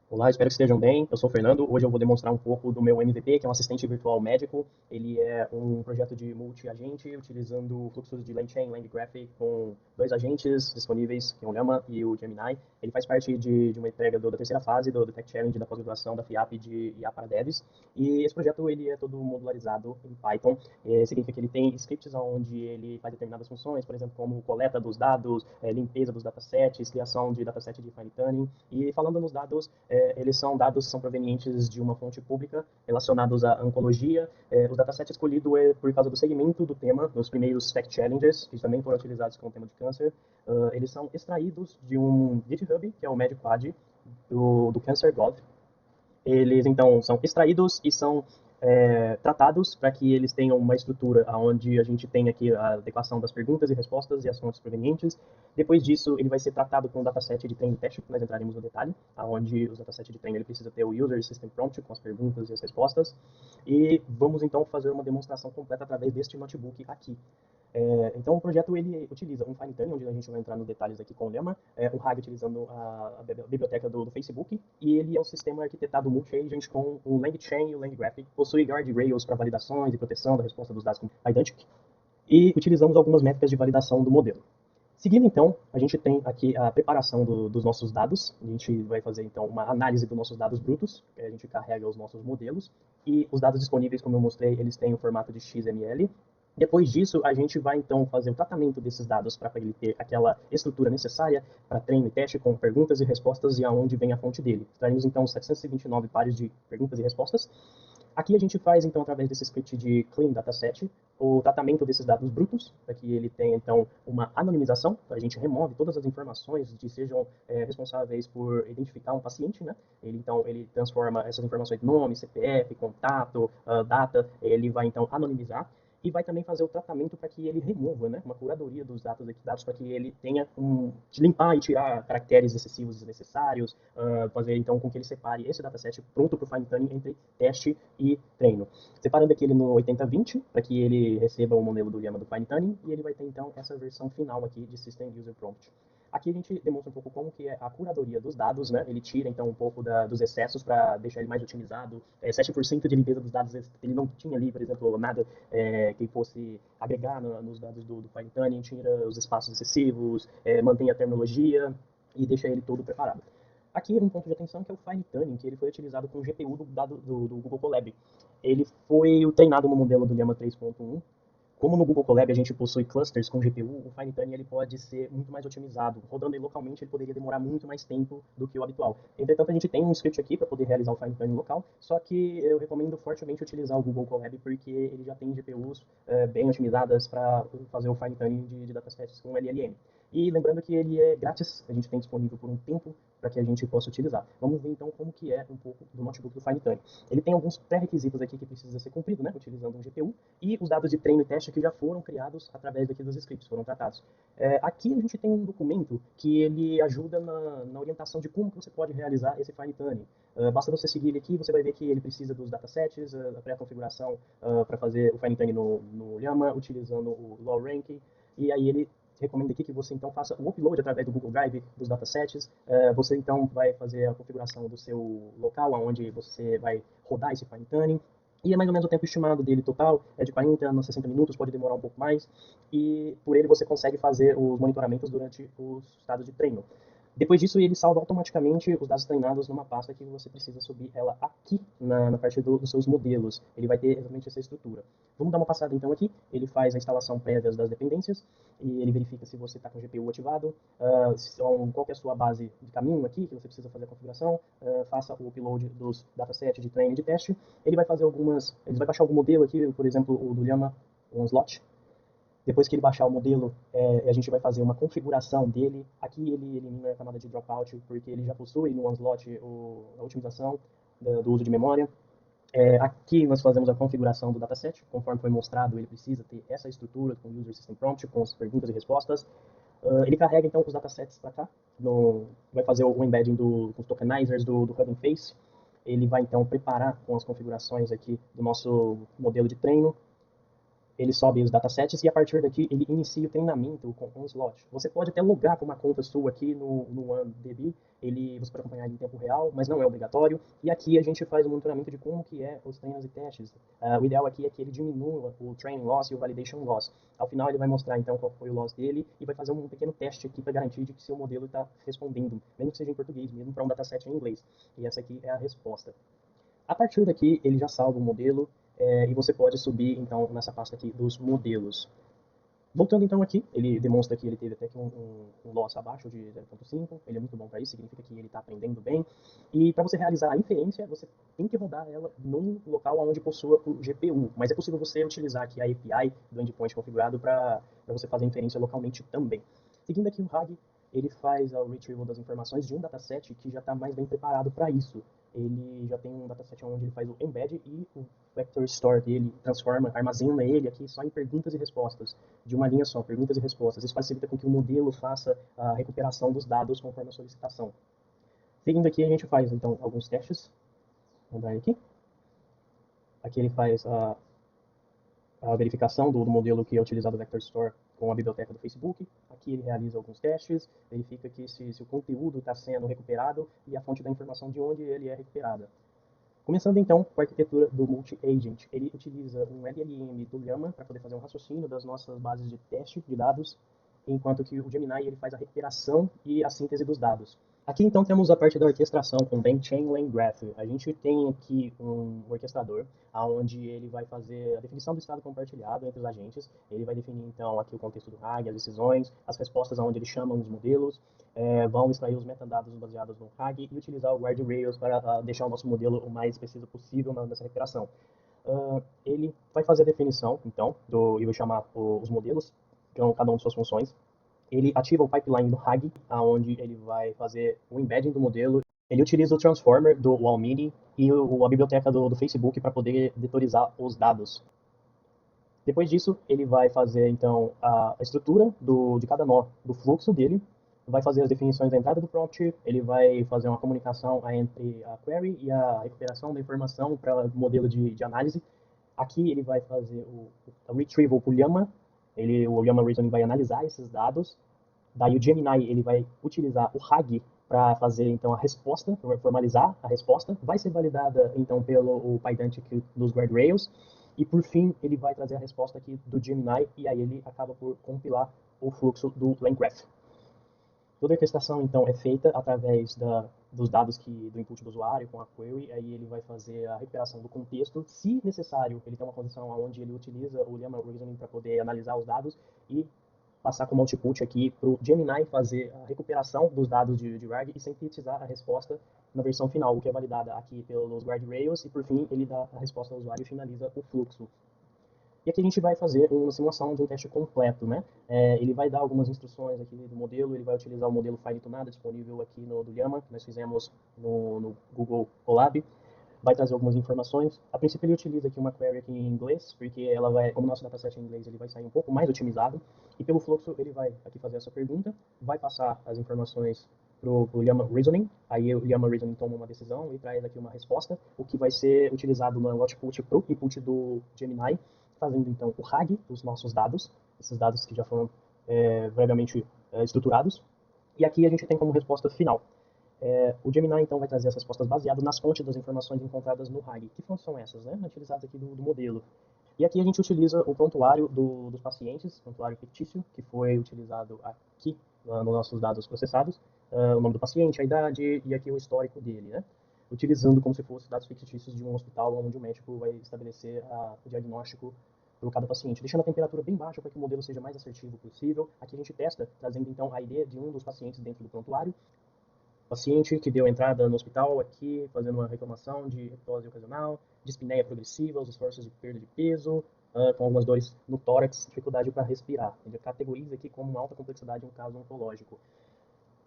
Olá, espero que estejam bem. Eu sou o Fernando. Hoje eu vou demonstrar um pouco do meu MVP, que é um assistente virtual médico. Ele é um projeto de multi-agente, utilizando fluxos de LangChain, LangGraph, com dois agentes disponíveis, que é o Llama e o Gemini. Ele faz parte de uma entrega da terceira fase do Tech Challenge da pós-graduação da FIAP de IA para Devs. E esse projeto ele é todo modularizado em Python. Significa que ele tem scripts onde ele faz determinadas funções, por exemplo, como coleta dos dados, limpeza dos datasets, criação de dataset de fine tuning. E falando nos dados, eles são dados que são provenientes de uma fonte pública relacionados à oncologia. Os datasets escolhidos é por causa do segmento do tema, nos primeiros Tech Challenges, que também foram utilizados com o tema de câncer. Eles são extraídos de um GitHub, que é o MedQuad, do CancerGov. Eles, então, são extraídos e são tratados para que eles tenham uma estrutura onde a gente tem aqui a adequação das perguntas e respostas e as fontes provenientes. Depois disso, ele vai ser tratado com um dataset de treino e teste, que nós entraremos no detalhe, onde os datasets de treino ele precisa ter o User System Prompt com as perguntas e as respostas. E vamos, então, fazer uma demonstração completa através deste notebook aqui. Então, o projeto ele utiliza um FileTurn, onde a gente vai entrar nos detalhes aqui com o Llama, um RAG utilizando a biblioteca do Facebook, e ele é um sistema arquitetado multi-agent com o LangChain e o LangGraph, possui guardrails para validações e proteção da resposta dos dados com Pydantic, e utilizamos algumas métricas de validação do modelo. Seguindo, então, a gente tem aqui a preparação dos nossos dados. A gente vai fazer, então, uma análise dos nossos dados brutos. A gente carrega os nossos modelos. E os dados disponíveis, como eu mostrei, eles têm o formato de XML. Depois disso, a gente vai, então, fazer o tratamento desses dados para ele ter aquela estrutura necessária para treino e teste com perguntas e respostas e aonde vem a fonte dele. Teremos, então, 729 pares de perguntas e respostas. Aqui a gente faz, então, através desse script de clean dataset, o tratamento desses dados brutos, para que ele tenha, então, uma anonimização. A gente remove todas as informações que sejam responsáveis por identificar um paciente, né? Então, ele transforma essas informações, nome, CPF, contato, data, ele vai, então, anonimizar e vai também fazer o tratamento para que ele remova, né, uma curadoria dos dados para que ele tenha de limpar e tirar caracteres excessivos e desnecessários, fazer então com que ele separe esse dataset pronto para o fine tuning entre teste e treino. Separando aqui ele no 80-20 para que ele receba o modelo do Llama do fine tuning e ele vai ter então essa versão final aqui de System User Prompt. Aqui a gente demonstra um pouco como que é a curadoria dos dados, né? Ele tira então um pouco dos excessos para deixar ele mais otimizado. 7% de limpeza dos dados, ele não tinha ali, por exemplo, nada que fosse agregar nos dados do fine tuning, tira os espaços excessivos, mantém a terminologia e deixa ele todo preparado. Aqui um ponto de atenção que é o fine tuning, que ele foi utilizado com o GPU do Google Colab. Ele foi treinado no modelo do Llama 3.1. Como no Google Colab a gente possui clusters com GPU, o FineTuning ele pode ser muito mais otimizado. Rodando ele localmente, ele poderia demorar muito mais tempo do que o habitual. Entretanto, a gente tem um script aqui para poder realizar o FineTuning local, só que eu recomendo fortemente utilizar o Google Colab porque ele já tem GPUs bem otimizadas para fazer o FineTuning de datasets com LLM. E lembrando que ele é grátis, a gente tem disponível por um tempo para que a gente possa utilizar. Vamos ver então como que é um pouco do notebook do FineTuning. Ele tem alguns pré-requisitos aqui que precisa ser cumprido, né, utilizando um GPU, e os dados de treino e teste que já foram criados através daqui dos scripts, foram tratados. Aqui a gente tem um documento que ele ajuda na orientação de como que você pode realizar esse fine tuning. Basta você seguir ele aqui, você vai ver que ele precisa dos datasets, a pré-configuração para fazer o fine tuning no Llama, utilizando o low rank, e aí ele recomendo aqui que você então faça o upload através do Google Drive dos datasets. Você então vai fazer a configuração do seu local, onde você vai rodar esse fine tuning. E é mais ou menos o tempo estimado dele total, é de 40 a 60 minutos, pode demorar um pouco mais. E por ele você consegue fazer os monitoramentos durante os estados de treino. Depois disso, ele salva automaticamente os dados treinados numa pasta que você precisa subir ela aqui na parte dos seus modelos. Ele vai ter exatamente essa estrutura. Vamos dar uma passada então aqui. Ele faz a instalação prévia das dependências e ele verifica se você está com o GPU ativado, qual que é a sua base de caminho aqui que você precisa fazer a configuração, faça o upload dos datasets de treino e de teste. Ele vai fazer ele vai baixar algum modelo aqui, por exemplo, o do Llama, um slot. Depois que ele baixar o modelo, a gente vai fazer uma configuração dele. Aqui ele elimina a camada de dropout, porque ele já possui no OneSlot a otimização do uso de memória. Aqui nós fazemos a configuração do dataset, conforme foi mostrado, ele precisa ter essa estrutura com o User System Prompt, com as perguntas e respostas. Ele carrega então os datasets para cá, vai fazer o embedding com os tokenizers do Hugging Face. Ele vai então preparar com as configurações aqui do nosso modelo de treino. Ele sobe os datasets e a partir daqui ele inicia o treinamento com um slot. Você pode até logar com uma conta sua aqui no OneDB, você pode acompanhar ele em tempo real, mas não é obrigatório. E aqui a gente faz um monitoramento de como que é os treinos e testes. O ideal aqui é que ele diminua o training loss e o validation loss. Ao final ele vai mostrar então qual foi o loss dele e vai fazer um pequeno teste aqui para garantir de que seu modelo está respondendo, mesmo que seja em português, mesmo para um dataset em inglês. E essa aqui é a resposta. A partir daqui, ele já salva o modelo e você pode subir, então, nessa pasta aqui dos modelos. Voltando, então, aqui, ele demonstra que ele teve até que um loss abaixo de 0.5. Ele é muito bom para isso, significa que ele está aprendendo bem. E para você realizar a inferência, você tem que rodar ela num local onde possua o GPU. Mas é possível você utilizar aqui a API do endpoint configurado para você fazer a inferência localmente também. Seguindo aqui o RAG, ele faz o retrieval das informações de um dataset que já está mais bem preparado para isso. Ele já tem um dataset onde ele faz o embed e o vector store dele transforma, armazena ele aqui só em perguntas e respostas, de uma linha só, perguntas e respostas. Isso facilita com que o modelo faça a recuperação dos dados conforme a solicitação. Seguindo aqui, a gente faz então alguns testes. Vamos dar aqui. Aqui ele faz a verificação do modelo que é utilizado o Vector Store com a biblioteca do Facebook. Aqui ele realiza alguns testes, verifica que se o conteúdo está sendo recuperado e a fonte da informação de onde ele é recuperada. Começando então com a arquitetura do multi-agent, ele utiliza um LLM do Llama para poder fazer um raciocínio das nossas bases de teste de dados, enquanto que o Gemini ele faz a recuperação e a síntese dos dados. Aqui então temos a parte da orquestração com LangChain LangGraph. A gente tem aqui um orquestrador, onde ele vai fazer a definição do estado compartilhado entre os agentes. Ele vai definir então aqui o contexto do RAG, as decisões, as respostas onde ele chama os modelos, vão extrair os metadados baseados no RAG e utilizar o guardrails para deixar o nosso modelo o mais preciso possível nessa recuperação. Ele vai fazer a definição então e vai chamar os modelos, então cada um de suas funções. Ele ativa o pipeline do RAG, onde ele vai fazer o embedding do modelo. Ele utiliza o transformer do Walmini e a biblioteca do Facebook para poder vetorizar os dados. Depois disso, ele vai fazer então a estrutura de cada nó do fluxo dele, vai fazer as definições da entrada do prompt, ele vai fazer uma comunicação entre a query e a recuperação da informação para o modelo de análise. Aqui ele vai fazer o retrieval para o Llama, o Llama Reasoning vai analisar esses dados. Daí o Gemini ele vai utilizar o RAG para fazer então a resposta, formalizar a resposta, vai ser validada então pelo Pydantic dos guardrails e por fim ele vai trazer a resposta aqui do Gemini e aí ele acaba por compilar o fluxo do LangGraph. Toda a orquestração então é feita através dos dados do input do usuário com a query, aí ele vai fazer a recuperação do contexto, se necessário, ele tem uma condição onde ele utiliza o Llama Reasoning para poder analisar os dados e passar como output aqui para o Gemini fazer a recuperação dos dados de RAG e sintetizar a resposta na versão final, o que é validada aqui pelos guardrails e por fim ele dá a resposta ao usuário e finaliza o fluxo. E aqui a gente vai fazer uma simulação de um teste completo, né? Ele vai dar algumas instruções aqui do modelo, ele vai utilizar o modelo Fine Tunada disponível aqui do Llama, que nós fizemos no Google Colab, vai trazer algumas informações. A princípio ele utiliza aqui uma query aqui em inglês, porque ela vai, como o nosso dataset é em inglês, ele vai sair um pouco mais otimizado. E pelo fluxo ele vai aqui fazer essa pergunta, vai passar as informações para o Llama Reasoning, aí o Llama Reasoning toma uma decisão e traz aqui uma resposta, o que vai ser utilizado no output para o input do Gemini, fazendo então o RAG dos nossos dados, esses dados que já foram previamente estruturados. E aqui a gente tem como resposta final. O Gemini então vai trazer as respostas baseadas nas fontes das informações encontradas no RAG. Que fontes são essas, né? Utilizadas aqui do modelo. E aqui a gente utiliza o prontuário dos pacientes, prontuário fictício, que foi utilizado aqui nos nossos dados processados, o nome do paciente, a idade e aqui o histórico dele, né? Utilizando como se fossem dados fictícios de um hospital onde o médico vai estabelecer o diagnóstico para cada paciente, deixando a temperatura bem baixa para que o modelo seja mais assertivo possível. Aqui a gente testa, trazendo então a ID de um dos pacientes dentro do prontuário, paciente que deu entrada no hospital aqui, fazendo uma reclamação de ectose ocasional, dispneia progressiva, os esforços de perda de peso, com algumas dores no tórax, dificuldade para respirar. Ele categoriza aqui como uma alta complexidade um caso oncológico.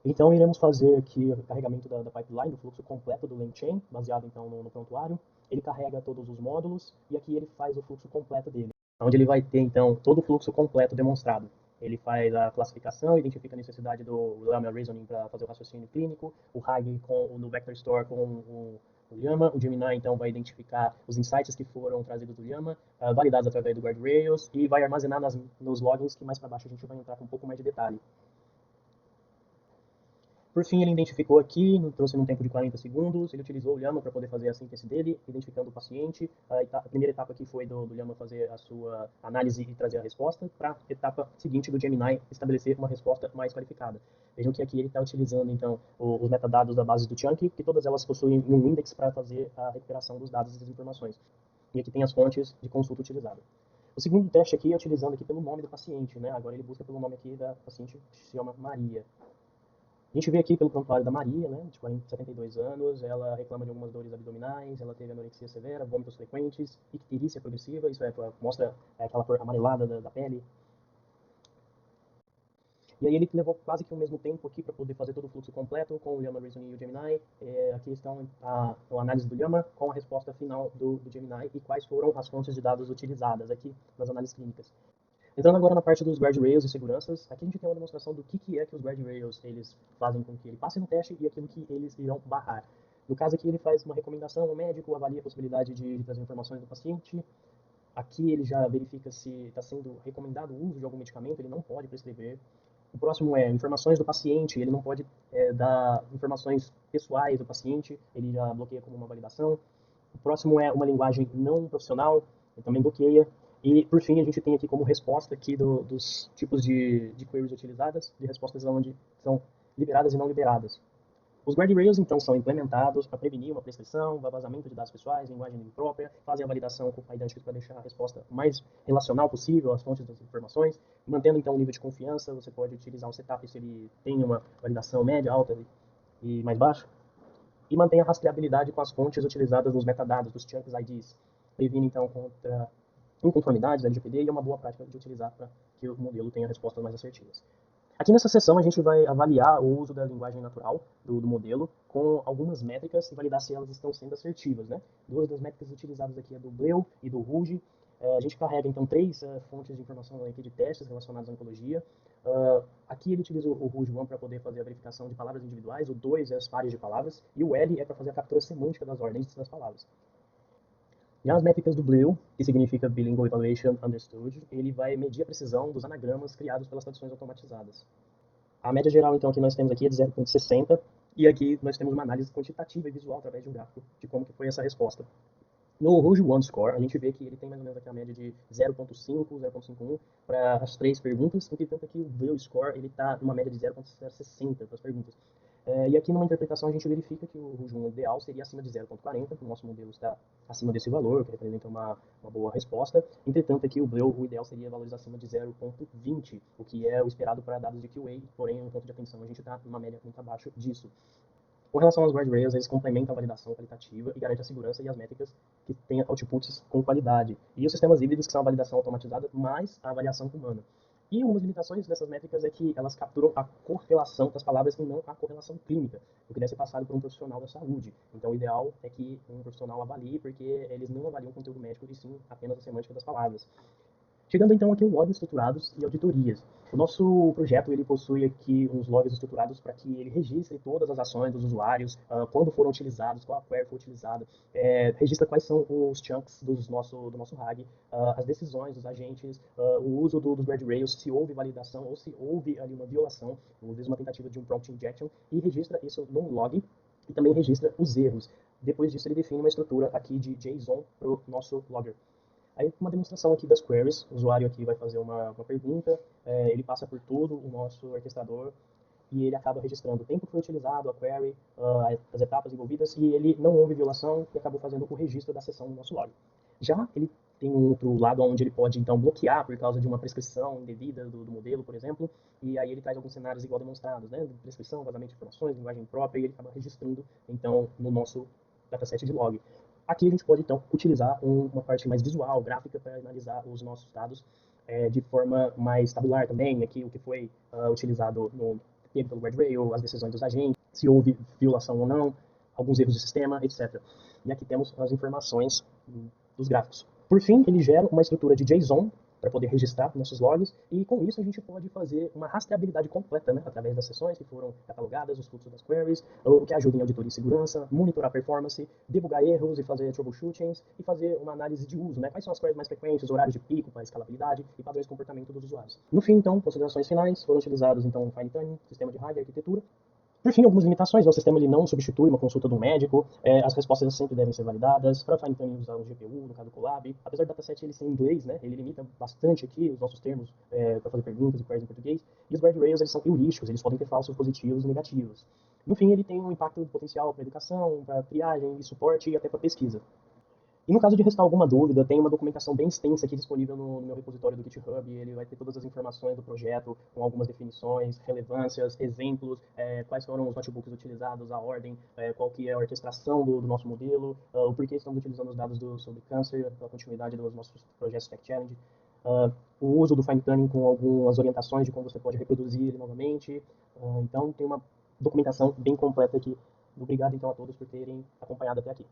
Então, iremos fazer aqui o carregamento da pipeline, do fluxo completo do LangChain, baseado então no prontuário. Ele carrega todos os módulos e aqui ele faz o fluxo completo dele, onde ele vai ter então todo o fluxo completo demonstrado. Ele faz a classificação, identifica a necessidade do Llama Reasoning para fazer o raciocínio clínico, o RAG no Vector Store com o Llama. O Gemini, então, vai identificar os insights que foram trazidos do Llama, validados através do guardrails, e vai armazenar nos logins, que mais para baixo a gente vai entrar com um pouco mais de detalhe. Por fim, ele identificou aqui, trouxe num tempo de 40 segundos, ele utilizou o Llama para poder fazer a síntese dele, identificando o paciente. A primeira etapa aqui foi do Llama fazer a sua análise e trazer a resposta, para a etapa seguinte do Gemini estabelecer uma resposta mais qualificada. Vejam que aqui ele está utilizando, então, os metadados da base do Chunky, que todas elas possuem um index para fazer a recuperação dos dados e das informações. E aqui tem as fontes de consulta utilizadas. O segundo teste aqui é utilizando aqui pelo nome do paciente, né? Agora ele busca pelo nome aqui da paciente, que se chama Maria. A gente vê aqui pelo prontuário da Maria, né, de 72 anos, ela reclama de algumas dores abdominais, ela teve anorexia severa, vômitos frequentes, icterícia progressiva, isso é, mostra aquela cor amarelada da pele. E aí ele levou quase que o mesmo tempo aqui para poder fazer todo o fluxo completo com o Llama Reasoning e o Gemini. Aqui estão a análise do Llama com a resposta final do Gemini e quais foram as fontes de dados utilizadas aqui nas análises clínicas. Entrando agora na parte dos guardrails e seguranças, aqui a gente tem uma demonstração do que é que os guardrails eles fazem com que ele passe no teste e aquilo que eles irão barrar. No caso aqui ele faz uma recomendação ao médico, avalia a possibilidade de trazer informações do paciente. Aqui ele já verifica se está sendo recomendado o uso de algum medicamento, ele não pode prescrever. O próximo é informações do paciente, ele não pode dar informações pessoais do paciente, ele já bloqueia como uma validação. O próximo é uma linguagem não profissional, ele também bloqueia. E, por fim, a gente tem aqui como resposta aqui dos tipos de queries utilizadas, de respostas onde são liberadas e não liberadas. Os guardrails, então, são implementados para prevenir uma prescrição, vazamento de dados pessoais, linguagem imprópria, fazem a validação com idênticos para deixar a resposta mais relacional possível às fontes das informações, mantendo, então, o nível de confiança. Você pode utilizar um setup se ele tem uma validação média, alta e mais baixa, e mantém a rastreabilidade com as fontes utilizadas nos metadados dos chunks IDs. Previne, então, contra inconformidades, LGPD, e é uma boa prática de utilizar para que o modelo tenha respostas mais assertivas. Aqui nessa sessão a gente vai avaliar o uso da linguagem natural do modelo com algumas métricas e validar se elas estão sendo assertivas, né? Duas das métricas utilizadas aqui é do Bleu e do Ruge. A gente carrega então três fontes de informação aqui de testes relacionados à oncologia. Aqui ele utiliza o Ruge 1 para poder fazer a verificação de palavras individuais, o 2 é as pares de palavras e o L é para fazer a captura semântica das ordens das palavras. Já as métricas do Bleu, que significa Bilingual Evaluation Understood, ele vai medir a precisão dos anagramas criados pelas traduções automatizadas. A média geral, então, que nós temos aqui é de 0,60, e aqui nós temos uma análise quantitativa e visual através de um gráfico de como que foi essa resposta. No Ruge One Score, a gente vê que ele tem mais ou menos aqui a média de 0,5, 0,51 para as três perguntas, entretanto aqui o Bleu Score ele está numa média de 0,60 para as perguntas. E aqui numa interpretação a gente verifica que o Ruge 1 ideal seria acima de 0,40, o nosso modelo está acima desse valor, que representa uma boa resposta. Entretanto aqui o Bleu, o ideal seria valores acima de 0,20, o que é o esperado para dados de QA, porém um ponto de atenção a gente está numa média muito abaixo disso. Com relação aos guardrails, eles complementam a validação qualitativa e garantem a segurança e as métricas que têm outputs com qualidade. E os sistemas híbridos, que são a validação automatizada mais a avaliação humana. E uma das limitações dessas métricas é que elas capturam a correlação das palavras e não a correlação clínica, o que deve ser passado por um profissional da saúde. Então, o ideal é que um profissional avalie, porque eles não avaliam o conteúdo médico e sim apenas a semântica das palavras. Chegando então aqui aos logs estruturados e auditorias. O nosso projeto ele possui aqui uns logs estruturados para que ele registre todas as ações dos usuários, quando foram utilizados, qual a query foi utilizada, registra quais são os chunks do nosso RAG, as decisões dos agentes, o uso dos guardrails, se houve validação ou se houve ali uma violação, ou às vezes uma tentativa de um prompt injection, e registra isso num log e também registra os erros. Depois disso ele define uma estrutura aqui de JSON para o nosso logger. Aí, uma demonstração aqui das queries, o usuário aqui vai fazer uma pergunta, ele passa por tudo, o nosso orquestrador, e ele acaba registrando o tempo que foi utilizado, a query, as etapas envolvidas, e ele não houve violação e acabou fazendo o registro da sessão no nosso log. Já ele tem um outro lado onde ele pode, então, bloquear por causa de uma prescrição indevida do modelo, por exemplo, e aí ele traz alguns cenários igual demonstrados, né, de prescrição, vazamento de informações, linguagem própria, e ele acaba registrando, então, no nosso dataset de log. Aqui a gente pode, então, utilizar uma parte mais visual, gráfica, para analisar os nossos dados de forma mais tabular também. Aqui o que foi utilizado pelo guardrail, as decisões dos agentes, se houve violação ou não, alguns erros de sistema, etc. E aqui temos as informações dos gráficos. Por fim, ele gera uma estrutura de JSON para poder registrar nossos logs, e com isso a gente pode fazer uma rastreabilidade completa, né, através das sessões que foram catalogadas, os fluxos das queries, o que ajuda em auditoria e segurança, monitorar performance, debugar erros e fazer troubleshootings, e fazer uma análise de uso, né, quais são as queries mais frequentes, horários de pico para escalabilidade e padrões de comportamento dos usuários. No fim, então, considerações finais, foram utilizados então o fine tuning, sistema de RAG e arquitetura. Por fim, algumas limitações, o sistema ele não substitui uma consulta de um médico, as respostas sempre devem ser validadas, para fine tuning usar um GPU, no caso do Colab, apesar do dataset ele ser em inglês, né, ele limita bastante aqui os nossos termos para fazer perguntas e queries em português, e os guardrails eles são heurísticos, eles podem ter falsos positivos e negativos. No fim, ele tem um impacto potencial para educação, para triagem e suporte e até para pesquisa. E no caso de restar alguma dúvida, tem uma documentação bem extensa aqui disponível no meu repositório do GitHub. Ele vai ter todas as informações do projeto, com algumas definições, relevâncias, exemplos, quais foram os notebooks utilizados, a ordem, qual que é a orquestração do nosso modelo, o porquê estamos utilizando os dados sobre câncer, a continuidade dos nossos projetos Tech Challenge, o uso do fine tuning com algumas orientações de como você pode reproduzir ele novamente. Então, tem uma documentação bem completa aqui. Obrigado, então, a todos por terem acompanhado até aqui.